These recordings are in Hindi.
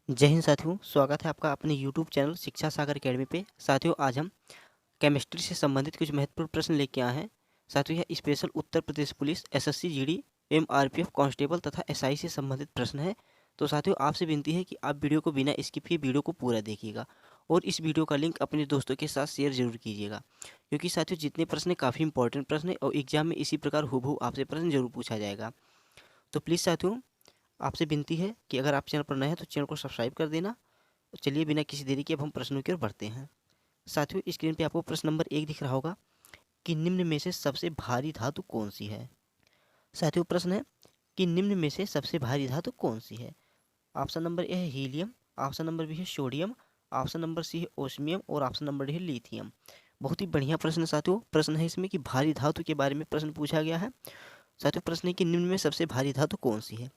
जय हिंद साथियों, स्वागत है आपका अपने यूट्यूब चैनल शिक्षा सागर अकेडमी पे। साथियों, आज हम केमिस्ट्री से संबंधित कुछ महत्वपूर्ण प्रश्न लेके आए हैं। साथियों, यह special Uttar Pradesh police, SSC, GD, एमआरपीएफ constable तथा एसआई से संबंधित प्रश्न है। तो साथियों, आपसे विनती है कि आप वीडियो को बिना स्किप किए वीडियो को पूरा देखिएगा और इस वीडियो का लिंक अपने दोस्तों के साथ शेयर जरूर कीजिएगा, क्योंकि साथियों जितने प्रश्न काफ़ी इंपॉर्टेंट प्रश्न है और एग्जाम में इसी प्रकार हूबहू आपसे प्रश्न जरूर पूछा जाएगा। तो प्लीज़ साथियों, आपसे विनती है कि अगर आप चैनल पर नए हैं तो चैनल को सब्सक्राइब कर देना। तो चलिए बिना किसी देरी के अब हम प्रश्नों की ओर बढ़ते हैं। साथियों, स्क्रीन पे आपको प्रश्न नंबर 1 दिख रहा होगा कि निम्न में से सबसे भारी धातु कौन सी है। साथियों, प्रश्न है कि निम्न में से सबसे भारी धातु कौन सी है। ऑप्शन नंबर ए है हीलियम, ऑप्शन नंबर बी है सोडियम, ऑप्शन नंबर सी है ओस्मियम और ऑप्शन नंबर डी है लिथियम। बहुत ही बढ़िया प्रश्न है साथियों। प्रश्न है इसमें कि भारी धातु के बारे में प्रश्न पूछा गया है। साथियों, प्रश्न है कि निम्न में सबसे भारी धातु कौन सी है।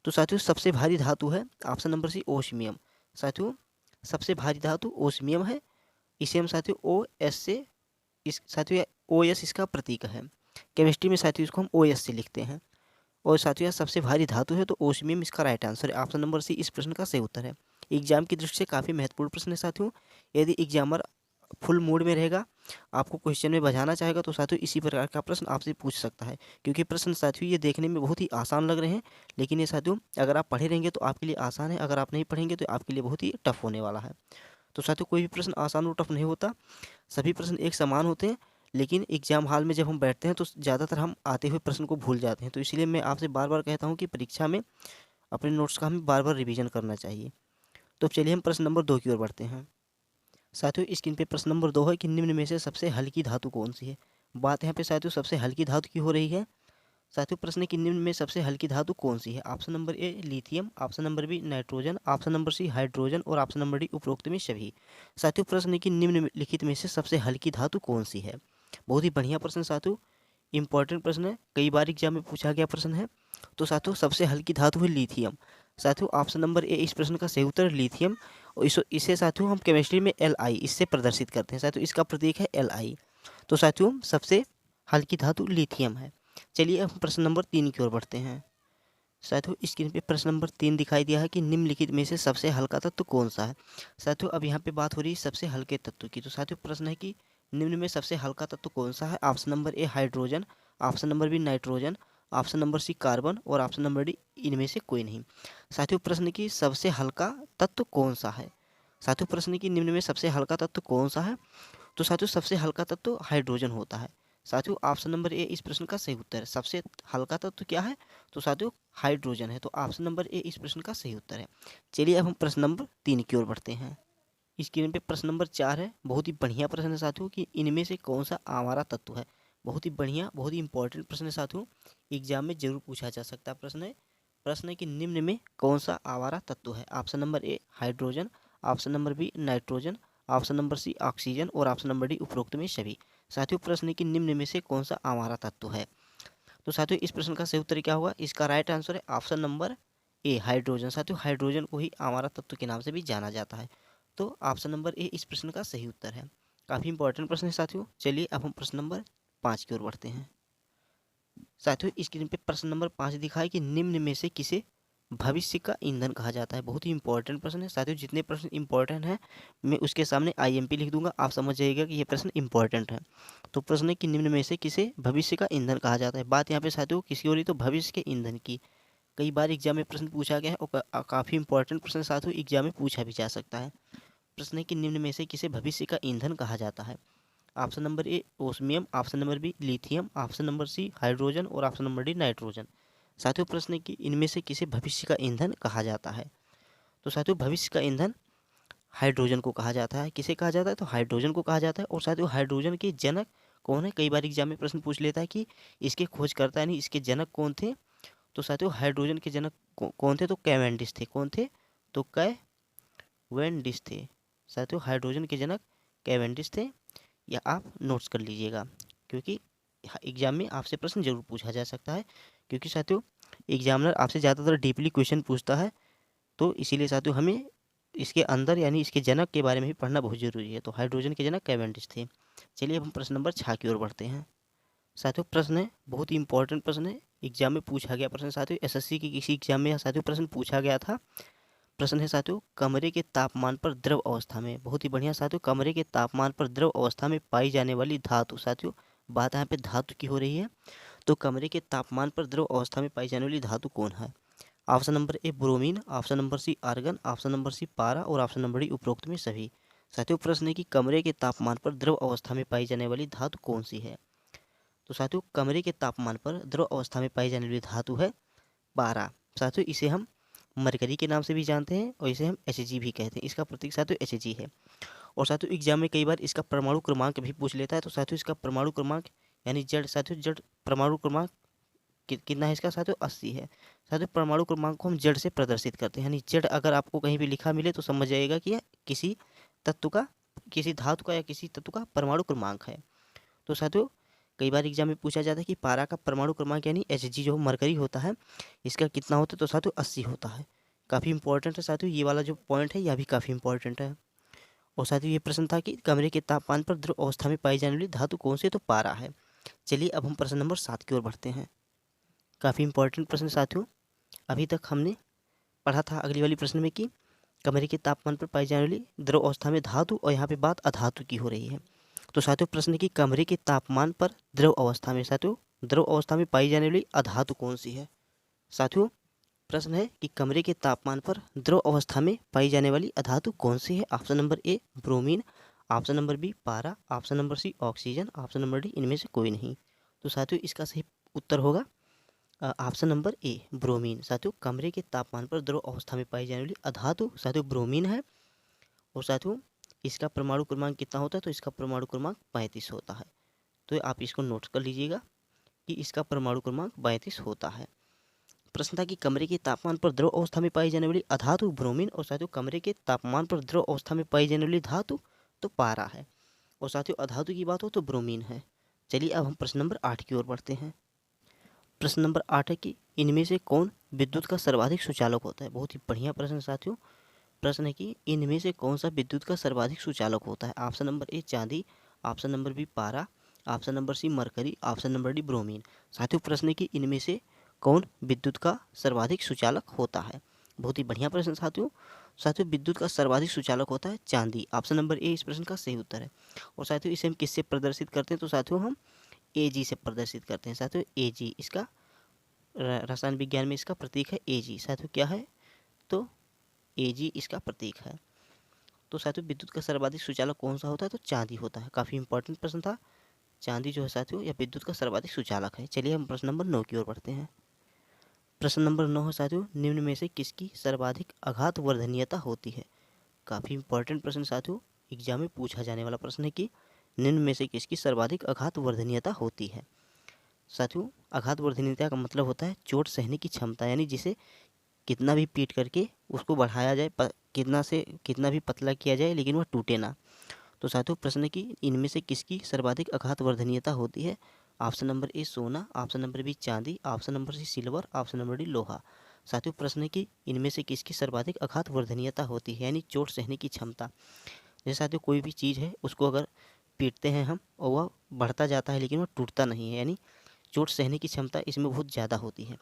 तो साथियों, सबसे भारी धातु है ऑप्शन नंबर सी ओस्मियम। साथियों, सबसे भारी धातु ओस्मियम है। इसे हम साथियों ओ एस से इस साथियों ओ एस इसका प्रतीक है। केमिस्ट्री में साथियों इसको हम ओ एस से लिखते हैं। और साथियों, यह सबसे भारी धातु है तो ओस्मियम इसका राइट आंसर है। ऑप्शन नंबर सी इस प्रश्न का सही उत्तर है। एग्जाम की दृष्टि से काफ़ी महत्वपूर्ण प्रश्न है साथियों। यदि एग्जामर फुल मूड में रहेगा, आपको क्वेश्चन में बजाना चाहेगा, तो साथियों इसी प्रकार का प्रश्न आपसे पूछ सकता है। क्योंकि प्रश्न साथियों ये देखने में बहुत ही आसान लग रहे हैं, लेकिन ये साथियों अगर आप पढ़े रहेंगे तो आपके लिए आसान है, अगर आप नहीं पढ़ेंगे तो आपके लिए बहुत ही टफ होने वाला है। तो साथियों, कोई भी प्रश्न आसान और टफ नहीं होता, सभी प्रश्न एक समान होते हैं। लेकिन एग्जाम हॉल में जब हम बैठते हैं तो ज़्यादातर हम आते हुए प्रश्न को भूल जाते हैं। तो इसलिए मैं आपसे बार बार कहता हूँ कि परीक्षा में अपने नोट्स का हमें बार बार रिवीजन करना चाहिए। तो चलिए हम प्रश्न नंबर 2 की ओर बढ़ते हैं। साथियों, स्क्रीन पे प्रश्न नंबर 2 है कि निम्न में से सबसे हल्की धातु कौन सी है। बात यहाँ पे साथियों सबसे हल्की धातु की हो रही है। साथियों, प्रश्न है कि निम्न में सबसे हल्की धातु कौन सी है। Option number A lithium, option number B nitrogen, option number C hydrogen और ऑप्शन नंबर डी उपरोक्त में सभी। साथियों, प्रश्न है कि निम्नलिखित में से सबसे हल्की धातु कौन सी है। बहुत ही बढ़िया प्रश्न साथियों, इंपॉर्टेंट प्रश्न है, कई बार एग्जाम में पूछा गया प्रश्न है। तो साथियों, सबसे हल्की धातु है लिथियम। साथियों, ऑप्शन नंबर ए इस प्रश्न का सही उत्तर है लिथियम। और इसे साथियों हम केमिस्ट्री में Li इससे प्रदर्शित करते हैं। साथियों, इसका प्रतीक है Li। तो साथियों, सबसे हल्की धातु लिथियम है। चलिए अब प्रश्न नंबर 3 की ओर बढ़ते हैं। साथियों, स्क्रीन पे प्रश्न नंबर 3 दिखाई दिया है कि निम्नलिखित में से सबसे हल्का तत्व कौन सा है। साथियों, अब यहाँ पे बात हो रही है सबसे हल्के तत्व की। तो साथियों, प्रश्न है कि निम्न में सबसे हल्का तत्व कौन सा है। Option number A hydrogen, option number B nitrogen, option number C carbon और ऑप्शन नंबर डी इनमें से कोई नहीं। साथियों, प्रश्न की सबसे हल्का तत्व कौन सा है। साथियों, प्रश्न की निम्न में सबसे हल्का तत्व कौन सा है। तो साथियों, सबसे हल्का तत्व हाइड्रोजन होता है। साथियों, ऑप्शन नंबर ए इस प्रश्न का सही उत्तर है। सबसे हल्का तत्व क्या है। तो साथियों, हाइड्रोजन है। तो ऑप्शन नंबर ए इस प्रश्न का सही उत्तर है। चलिए अब हम प्रश्न नंबर 3 की ओर बढ़ते हैं। स्क्रीन पे प्रश्न नंबर 4 है। बहुत ही बढ़िया प्रश्न है साथियों कि इनमें से कौन सा आवारा तत्व है। बहुत ही बढ़िया, बहुत ही इंपॉर्टेंट प्रश्न है साथियों, एग्जाम में जरूर पूछा जा सकता है प्रश्न है कि निम्न में कौन सा आवारा तत्व है। Option number A hydrogen, option number B nitrogen, option number C oxygen और ऑप्शन नंबर डी उपरोक्त में सभी। साथियों, प्रश्न है कि निम्न में से कौन सा आवारा तत्व है। तो साथियों, इस प्रश्न का सही उत्तर क्या होगा। इसका राइट आंसर है ऑप्शन नंबर ए हाइड्रोजन। साथियों, हाइड्रोजन को ही आवारा तत्व के नाम से भी जाना जाता है। तो ऑप्शन नंबर ए इस प्रश्न का सही उत्तर है। काफ़ी इंपॉर्टेंट प्रश्न है साथियों। चलिए अब हम प्रश्न नंबर 5 की ओर बढ़ते हैं। साथियों, स्क्रीन पे प्रश्न नंबर 5 दिखाई कि निम्न में से किसे भविष्य का ईंधन कहा जाता है। बहुत ही इंपॉर्टेंट प्रश्न है साथियों। जितने प्रश्न इंपॉर्टेंट हैं मैं उसके सामने IMP लिख दूंगा, आप समझ जाइएगा कि ये प्रश्न इंपॉर्टेंट है। तो प्रश्न है कि निम्न में से किसे भविष्य का ईंधन कहा जाता है। बात यहाँ पे साथियों किसी और ही तो भविष्य के ईंधन की। कई बार एग्जाम में प्रश्न पूछा गया है और काफ़ी इंपॉर्टेंट प्रश्न साथियों एग्जाम में पूछा भी जा सकता है। प्रश्न है कि निम्न में से किसे भविष्य का ईंधन कहा जाता है। Option number A osmium, option number B lithium, option number C hydrogen और ऑप्शन नंबर डी नाइट्रोजन। साथियों, प्रश्न है कि इनमें से किसे भविष्य का ईंधन कहा जाता है। तो साथियों, भविष्य का ईंधन हाइड्रोजन को कहा जाता है। किसे कहा जाता है। तो हाइड्रोजन को कहा जाता है। और साथियों, हाइड्रोजन के जनक कौन है। कई बार एग्जाम में प्रश्न पूछ लेता है कि इसके खोजकर्ता यानी इसके जनक कौन थे। तो साथियों, हाइड्रोजन के जनक कौन थे। तो कैवेंडिश थे। कौन थे। तो कैवेंडिश थे। साथियों, हाइड्रोजन के जनक कैवेंडिश थे। या आप नोट्स कर लीजिएगा, क्योंकि एग्जाम में आपसे प्रश्न जरूर पूछा जा सकता है। क्योंकि साथियों एग्जामिनर आपसे ज़्यादातर डीपली क्वेश्चन पूछता है, तो इसीलिए साथियों हमें इसके अंदर यानी इसके जनक के बारे में भी पढ़ना बहुत ज़रूरी है। तो हाइड्रोजन के जनक कैवेंडिश थे। चलिए अब हम प्रश्न नंबर 6 की ओर बढ़ते हैं। साथियों, प्रश्न है बहुत ही इंपॉर्टेंट प्रश्न है, एग्जाम में पूछा गया प्रश्न। साथियों, SSC की किसी एग्जाम में साथियों प्रश्न पूछा गया था। प्रश्न है साथियों, कमरे के तापमान पर द्रव अवस्था में, बहुत ही बढ़िया साथियों, कमरे के तापमान पर द्रव अवस्था में पाई जाने वाली धातु। साथियों बात यहाँ पे धातु की हो रही है, तो कमरे के तापमान पर द्रव अवस्था में पाई जाने वाली धातु कौन है? Option number A bromine, option number C argon, option number C पारा और ऑप्शन नंबर डी उपरोक्त में सभी। साथियों प्रश्न है कि कमरे के तापमान पर द्रव अवस्था में पाई जाने वाली धातु कौन सी है? तो साथियों कमरे के तापमान पर द्रव अवस्था में पाई जाने वाली धातु है पारा। साथियों इसे हम मरकरी के नाम से भी जानते हैं और इसे हम Hg भी कहते हैं। इसका प्रतीक साथियों Hg है। और साथियों एग्जाम में कई बार इसका परमाणु क्रमांक भी पूछ लेता है। तो साथियों इसका परमाणु क्रमांक यानी जड़, साथियों जड़ परमाणु क्रमांक कितना है इसका? साथियों 80 है। साथियों परमाणु क्रमांक को हम जड़ से प्रदर्शित करते हैं, यानी जड़ अगर आपको कहीं भी लिखा मिले तो समझ जाइएगा कि यह किसी तत्व का, किसी धातु का या किसी तत्व का परमाणु क्रमांक है। तो साथियों कई बार एग्जाम में पूछा जाता है कि पारा का परमाणु क्रमांक यानी Hg जो मरकरी होता है इसका कितना होता है? तो साथियों 80 होता है। काफ़ी इंपॉर्टेंट है साथियों, ये वाला जो पॉइंट है यह भी काफ़ी इंपॉर्टेंट है। और साथियों ये प्रश्न था कि कमरे के तापमान पर द्रव अवस्था में पाई जाने वाली धातु कौन सी? तो पारा है। चलिए अब हम प्रश्न नंबर 7 की ओर बढ़ते हैं। काफ़ी इंपॉर्टेंट प्रश्न साथियों, अभी तक हमने पढ़ा था अगली वाली प्रश्न में कि कमरे के तापमान पर पाई जाने वाली द्रव अवस्था में धातु, और यहाँ पे बात अधातु की हो रही है। तो साथियों प्रश्न है कि कमरे के तापमान पर द्रव अवस्था में, साथियों द्रव अवस्था में पाई जाने वाली अधातु कौन सी है? साथियों प्रश्न है कि कमरे के तापमान पर द्रव अवस्था में पाई जाने वाली अधातु कौन सी है? Option number A bromine, option number B पारा, option number C oxygen, option number D इनमें से कोई नहीं। तो साथियों इसका सही उत्तर होगा ऑप्शन नंबर ए ब्रोमीन। साथियों कमरे के तापमान पर द्रव अवस्था में पाई जाने वाली अधातु साथियों ब्रोमीन है। और साथियों इसका परमाणु क्रमांक कितना होता है? तो इसका परमाणु क्रमांक 35 होता है। तो आप इसको नोट कर लीजिएगा कि इसका परमाणु क्रमांक 32 होता है। प्रश्न था कि कमरे के तापमान पर द्रव अवस्था में पाई जाने वाली अधातु ब्रोमीन, और साथियों कमरे के तापमान पर द्रव अवस्था में पाई जाने वाली धातु तो पारा है। और साथियों अधातु की बात हो तो ब्रोमीन है। चलिए अब हम प्रश्न नंबर 8 की ओर बढ़ते हैं। प्रश्न नंबर 8 है कि इनमें से कौन विद्युत का सर्वाधिक सुचालक होता है? बहुत ही बढ़िया प्रश्न साथियों। प्रश्न है कि इनमें से कौन सा विद्युत का सर्वाधिक सुचालक होता है? ऑप्शन नंबर ए चांदी, ऑप्शन नंबर बी पारा, option number C mercury, option number D bromine. साथियों प्रश्न है कि इनमें से कौन विद्युत का सर्वाधिक सुचालक होता है? बहुत ही बढ़िया प्रश्न साथियों। साथियों विद्युत का सर्वाधिक सुचालक होता है चांदी। ऑप्शन नंबर ए इस प्रश्न का सही उत्तर है। और साथियों इसे हम किससे प्रदर्शित करते हैं? तो साथियों हम Ag से प्रदर्शित करते हैं। साथियों Ag इसका रसायन विज्ञान में इसका प्रतीक है Ag। साथियों क्या है? तो Ag इसका प्रतीक है। तो साथियों विद्युत का सर्वाधिक सुचालक कौन सा होता है? तो चांदी होता है। काफ़ी इंपॉर्टेंट प्रश्न था। चांदी जो है साथियों यह विद्युत का सर्वाधिक सुचालक है। चलिए हम प्रश्न नंबर 9 की ओर बढ़ते हैं। प्रश्न नंबर 9 है साथियों, निम्न में से किसकी सर्वाधिक आघात वर्धनीयता होती है? काफ़ी इंपॉर्टेंट प्रश्न साथियों, एग्जाम में पूछा जाने वाला प्रश्न है कि निम्न में से किसकी सर्वाधिक आघात वर्धनीयता होती है? साथियों आघात वर्धनीयता का मतलब होता है चोट सहने की क्षमता, यानी जिसे कितना भी पीट करके उसको बढ़ाया जाए, कितना भी पतला किया जाए लेकिन वह टूटे ना। तो साथियों प्रश्न है कि इनमें से किसकी सर्वाधिक आघात वर्धनीयता होती है? ऑप्शन नंबर ए सोना, ऑप्शन नंबर बी चांदी, option number C silver, option number D लोहा। साथियों प्रश्न है कि इनमें से किसकी सर्वाधिक आघात वर्धनीयता होती है, यानी चोट सहने की क्षमता। जैसे साथियों कोई भी चीज़ है उसको अगर पीटते हैं हम और वह बढ़ता जाता है लेकिन वह टूटता नहीं है, यानी चोट सहने की क्षमता इसमें बहुत ज़्यादा होती है।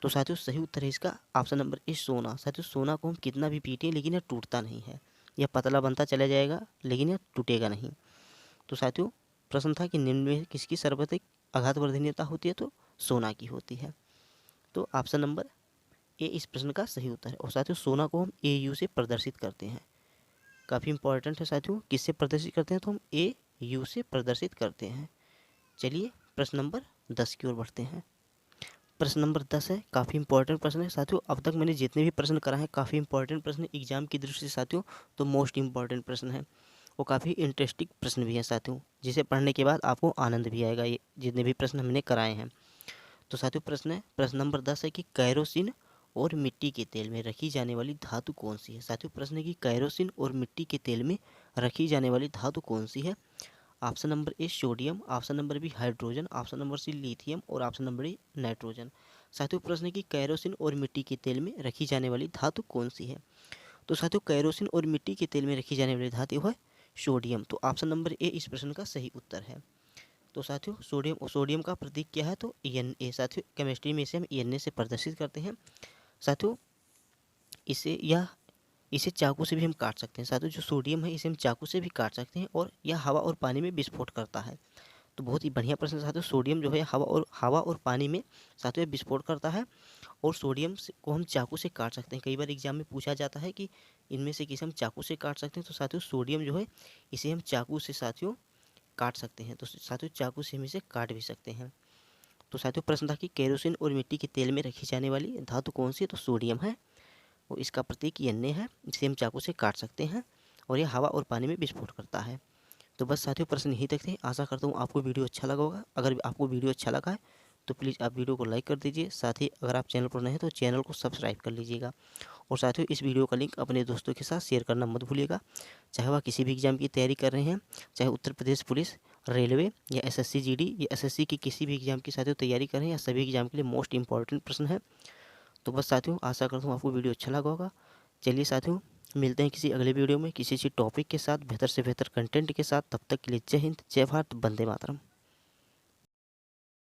तो साथियों सही उत्तर है इसका ऑप्शन नंबर ए सोना। साथियों सोना को हम कितना भी पीटें लेकिन यह टूटता नहीं है, यह पतला बनता चला जाएगा लेकिन यह टूटेगा नहीं। तो साथियों प्रश्न था कि निम्न में किसकी सर्वाधिक आघात वर्धनीयता होती है? तो सोना की होती है। तो ऑप्शन नंबर ए इस प्रश्न का सही उत्तर है। और साथियों सोना को हम AU से प्रदर्शित करते हैं। काफ़ी इंपॉर्टेंट है साथियों, किससे प्रदर्शित करते हैं? तो हम AU से प्रदर्शित करते हैं। चलिए प्रश्न नंबर 10 की ओर बढ़ते हैं। प्रश्न नंबर 10 है, काफ़ी इंपॉर्टेंट प्रश्न है साथियों। अब तक मैंने जितने भी प्रश्न कराए हैं काफ़ी इंपॉर्टेंट प्रश्न एग्जाम की दृष्टि से साथियों, तो मोस्ट इंपॉर्टेंट प्रश्न है और काफ़ी इंटरेस्टिंग प्रश्न भी है साथियों, जिसे पढ़ने के बाद आपको आनंद भी आएगा, ये जितने भी प्रश्न हमने कराए हैं। तो साथियों प्रश्न है, प्रश्न नंबर 10 है कि कैरोसिन और मिट्टी के तेल में रखी जाने वाली धातु कौन सी है? साथियों प्रश्न है कि कैरोसिन और मिट्टी के तेल में रखी जाने वाली धातु कौन सी है? Option number A sodium, option number B hydrogen, option number C lithium और ऑप्शन नंबर डी नाइट्रोजन। साथियों प्रश्न है कि कैरोसिन और मिट्टी के तेल में रखी जाने वाली धातु कौन सी है? तो साथियों कैरोसिन और मिट्टी के तेल में रखी जाने वाली धातु है सोडियम। तो ऑप्शन नंबर ए इस प्रश्न का सही उत्तर है। तो साथियों सोडियम, और सोडियम का प्रतीक क्या है? तो Na। साथियों केमिस्ट्री में इसे हम Na से प्रदर्शित करते हैं। साथियों इसे यह इसे चाकू से भी हम काट सकते हैं। साथियों जो सोडियम है इसे हम चाकू से भी काट सकते हैं और यह हवा और पानी में विस्फोट करता है। तो बहुत ही बढ़िया प्रश्न है साथियों। सोडियम जो है हवा और पानी में साथियों विस्फोट करता है और सोडियम को हम चाकू से काट सकते हैं। कई बार एग्जाम में पूछा जाता है कि इनमें से किसे हम चाकू से काट सकते हैं, तो साथियों सोडियम जो है इसे हम चाकू से साथियों काट सकते हैं। तो साथियों चाकू से हम इसे काट भी सकते हैं। तो साथियों प्रश्न था कि केरोसिन और मिट्टी के तेल में रखी जाने वाली धातु कौन सी है, तो सोडियम है और इसका प्रतीक Na है। इसे हम चाकू से काट सकते हैं और यह हवा और पानी में विस्फोट करता है। तो बस साथियों प्रश्न यहीं तक थे। आशा करता हूँ आपको वीडियो अच्छा लगा होगा। अगर आपको वीडियो अच्छा लगा है तो प्लीज़ आप वीडियो को लाइक कर दीजिए। साथ ही अगर आप चैनल पर नए हैं तो चैनल को सब्सक्राइब कर लीजिएगा और साथियों इस वीडियो का लिंक अपने दोस्तों के साथ शेयर करना मत भूलिएगा। चाहे वह किसी भी एग्जाम की तैयारी कर रहे हैं, चाहे उत्तर प्रदेश पुलिस, रेलवे या एसएससी जीडी या एसएससी की किसी भी एग्जाम की साथियों तैयारी कर रहे हैं, या सभी एग्जाम के लिए मोस्ट इंपॉर्टेंट प्रश्न है। तो बस साथियों आशा करता हूँ आपको वीडियो अच्छा लगा होगा। चलिए साथियों मिलते हैं किसी अगले वीडियो में किसी टॉपिक के साथ, बेहतर से बेहतर कंटेंट के साथ। तब तक के लिए जय हिंद, जय भारत, वंदे मातरम।